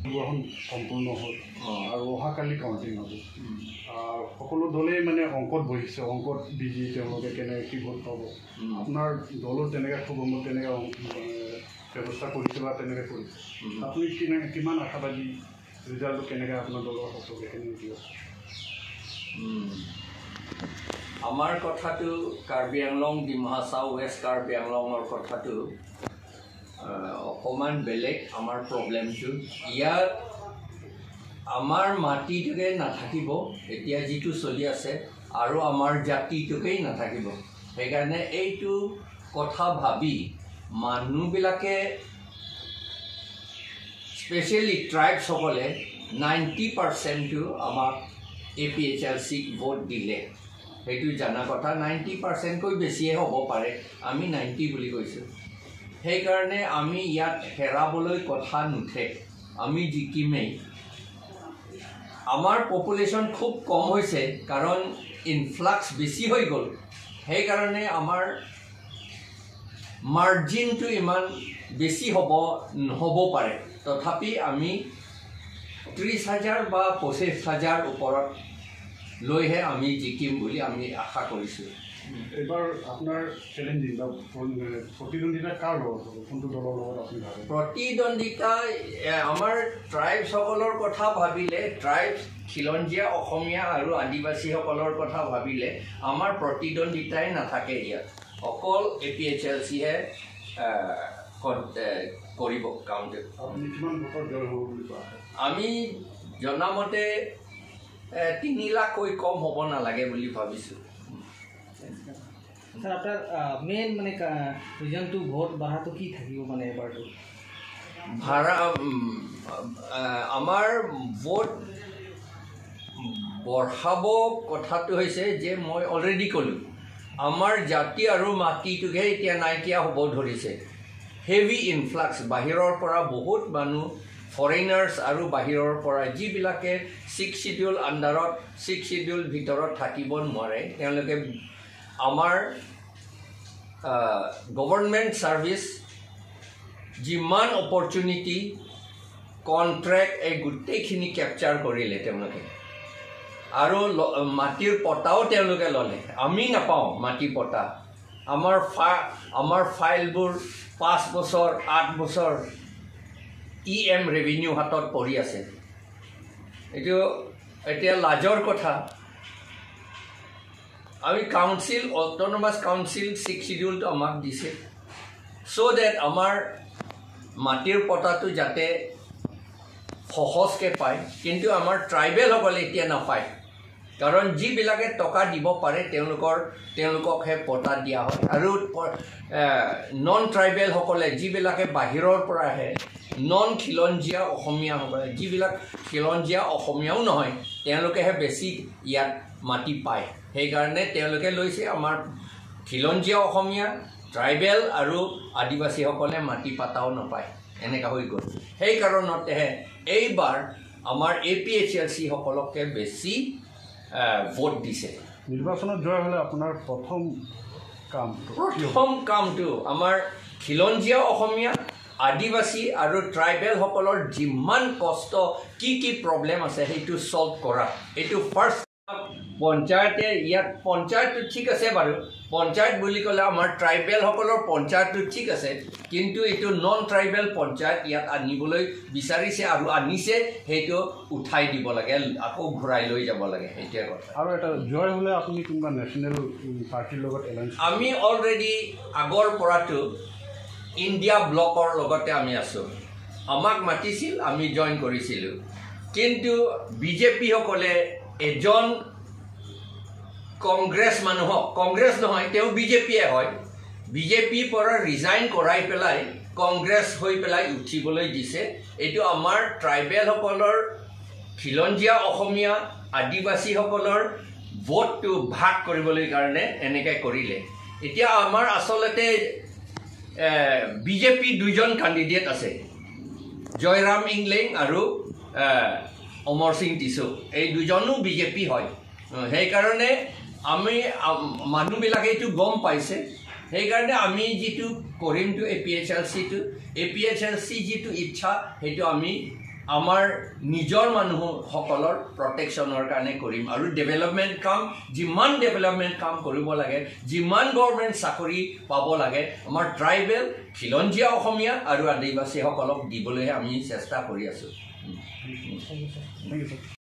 গ্ৰহণ সম্পূৰ্ণ হ'ল আৰু অহাকালি কাউণ্টিং হ'ব সকলো দলেই মানে অংকত বহিছে অংকত বিজি তেওঁলোকে কেনেকৈ কি ভোট পাব আপোনাৰ দলত তেনেকৈ খুব সময় তেনেকৈ ব্যৱস্থা কৰিছে বা তেনেকৈ কৰিছে আপুনি কিমান আশাবাদী ৰিজাল্টটো কেনেকৈ আপোনাৰ দলৰ সকলোকে কেনেকৈ দিব আমাৰ কথাটো কাৰ্বি আংলং ডিমা হাছাও ৱেষ্ট কাৰ্বি আংলঙৰ কথাটো অকণমান বেলেগ আমাৰ প্ৰব্লেমটো ইয়াত আমাৰ মাটিটোকে নাথাকিব এতিয়া যিটো চলি আছে আৰু আমাৰ জাতিটোকেই নাথাকিব সেইকাৰণে এইটো কথা ভাবি মানুহবিলাকে স্পেচিয়েলি ট্ৰাইবসকলে 90%টো আমাক APHLCক ভোট দিলে সেইটো জানা কথা 90%কৈ বেছিয়ে হ'ব পাৰে আমি 90 বুলি কৈছোঁ সেইকাৰণে আমি ইয়াত হেৰাবলৈ কথা নুঠে আমি জিকিমেই আমাৰ পপুলেশ্যন খুব কম হৈছে কাৰণ ইনফ্লাক্স বেছি হৈ গ'ল সেইকাৰণে আমাৰ মাৰ্জিনটো ইমান বেছি হ'ব পাৰে তথাপি আমি 30,000 বা 25,000 ওপৰত লৈহে আমি জিকিম বুলি আমি আশা কৰিছোঁ এবাৰ আপোনাৰ চেলেঞ্জিং বা প্ৰতিদ্বন্দ্বিতা কাৰ লগত হ'ব কোনটো দলৰ লগত আপুনি ভাবে প্ৰতিদ্বন্দ্বিতা আমাৰ ট্ৰাইবসকলৰ কথা ভাবিলে ট্ৰাইবছ খিলঞ্জীয়া অসমীয়া আৰু আদিবাসীসকলৰ কথা ভাবিলে আমাৰ প্ৰতিদ্বন্দ্বিতাই নাথাকে ইয়াত অকল APHLCহে কৰিব কাউণ্ট আপুনি কিমান ভোটত জয় হ'ব বুলি কোৱা আমি জনামতে 3 লাখকৈ কম হ'ব নালাগে বুলি ভাবিছোঁ স্যার আপনার মেইন মানে রিজনটো ভোট বাড়াটো কি থাকিব মানে এবাৰটো ভাড়া আমাৰ ভোট বঢ়াব কথাটো হৈছে যে মই অলৰেডি ক'লোঁ আমাৰ জাতি আৰু মাটিটোকে এতিয়া নাইকিয়া হ'ব ধৰিছে হেভি ইনফ্লাক্স বাহিৰৰ পৰা বহুত মানুহ ফৰেইনাৰ্ছ আৰু বাহিৰৰ পৰা যিবিলাকে 6 শিডিউল আণ্ডাৰত 6 শিডিউল ভিতৰত থাকিব নোৱাৰে তেওঁলোকে আমাৰ গভৰ্ণমেণ্ট ছাৰ্ভিচ যিমান অপৰচুনিটি কণ্ট্ৰেক্ট এই গোটেইখিনি কেপচাৰ কৰিলে তেওঁলোকে আৰু মাটিৰ পটাও তেওঁলোকে ল'লে আমি নাপাওঁ মাটি পটা আমাৰ ফাইলবোৰ 5 বছৰ 8 বছৰ EM ৰেভিনিউ হাতত পৰি আছে এইটো এতিয়া লাজৰ কথা আমি কাউন্সিল অটোনমাস কাউন্সিল 6 শিডিউলটো আমাক দিছে সো দ্যাট আমাৰ মাটিৰ পটাটো যাতে সহজকে পায় কিন্তু আমাৰ ট্ৰাইবেল সকলে এতিয়া নাপায় কাৰণ যিবিলাকে টকা দিব পাৰে তেওঁলোককহে পটা দিয়া হয় আৰু নন ট্ৰাইবেল সকলে যিবিলাকে বাহিৰৰ পৰা আহে নন খিলঞ্জীয়া অসমীয়া সকলে যিবিলাক খিলঞ্জীয়া অসমীয়াও নহয় তেওঁলোকেহে বেছি ইয়াত মাটি পায় সেইকাৰণে তেওঁলোকে লৈছে আমাৰ খিলঞ্জীয়া অসমীয়া ট্ৰাইবেল আৰু আদিবাসীসকলে মাটি পাতাও নাপায় এনেকা হৈ গ'ল সেইকাৰণতেহে এইবাৰ আমাৰ APHLC সকলকে বেছি ভোট দিছে নিৰ্বাচনত জয় হ'লে আপোনাৰ প্ৰথম কামটো আমাৰ খিলঞ্জীয়া অসমীয়া আদিবাসী আৰু ট্ৰাইবেল সকলৰ যিমান কষ্ট কি প্ৰব্লেম আছে সেইটো সলভ কৰা এইটো ফাৰ্ষ্ট পঞ্চায়তে ইয়াত পঞ্চায়তটো ঠিক আছে বাৰু পঞ্চায়ত বুলি ক'লে আমাৰ ট্ৰাইবেল সকলৰ পঞ্চায়তটো ঠিক আছে কিন্তু এইটো নন ট্ৰাইবেল পঞ্চায়ত ইয়াত আনিবলৈ বিচাৰিছে আৰু আনিছে সেইটো উঠাই দিব লাগে আকৌ ঘূৰাই লৈ যাব লাগে সেইটোৱে কথা আৰু এটা জয় হ'লে আপুনি কোনোবা নেশ্যনেল পাৰ্টিৰ লগত এলায়েন্স আমি অলৰেডি আগৰ পৰাটো ইণ্ডিয়া ব্লকৰ লগতে আমি আছোঁ আমাক মাতিছিল আমি জইন কৰিছিলোঁ কিন্তু বিজেপি সকলে এজন কংগ্ৰেছ মানুহক কংগ্ৰেছ নহয় তেওঁ বিজেপিয়ে হয় বিজেপিৰ পৰা ৰিজাইন কৰাই পেলাই কংগ্ৰেছ হৈ পেলাই উঠিবলৈ দিছে এইটো আমাৰ ট্ৰাইবেল সকলৰ খিলঞ্জীয়া অসমীয়া আদিবাসী সকলৰ ভোটটো ভাগ কৰিবলৈ কাৰণে এনেকৈ কৰিলে এতিয়া আমাৰ আচলতে বিজেপি দুজন কেণ্ডিডেট আছে জয়ৰাম ইংলেং আৰু অমৰ সিং টিছু এই দুজনো বিজেপি হয় সেইকাৰণে আমি মানুহবিলাকে এইটো গম পাইছে সেইকাৰণে আমি যিটো কৰিমটো APHLC যিটো ইচ্ছা সেইটো আমি আমাৰ নিজৰ মানুহসকলৰ প্ৰটেকশ্যনৰ কাৰণে কৰিম আৰু ডেভেলপমেণ্ট কাম যিমান ডেভেলপমেণ্ট কাম কৰিব লাগে যিমান গভৰ্ণমেণ্ট চাকৰি পাব লাগে আমাৰ ট্ৰাইবেল খিলঞ্জীয়া অসমীয়া আৰু আদিবাসীসকলক দিবলৈহে আমি চেষ্টা কৰি আছোঁ থেংক ইউ ছাৰ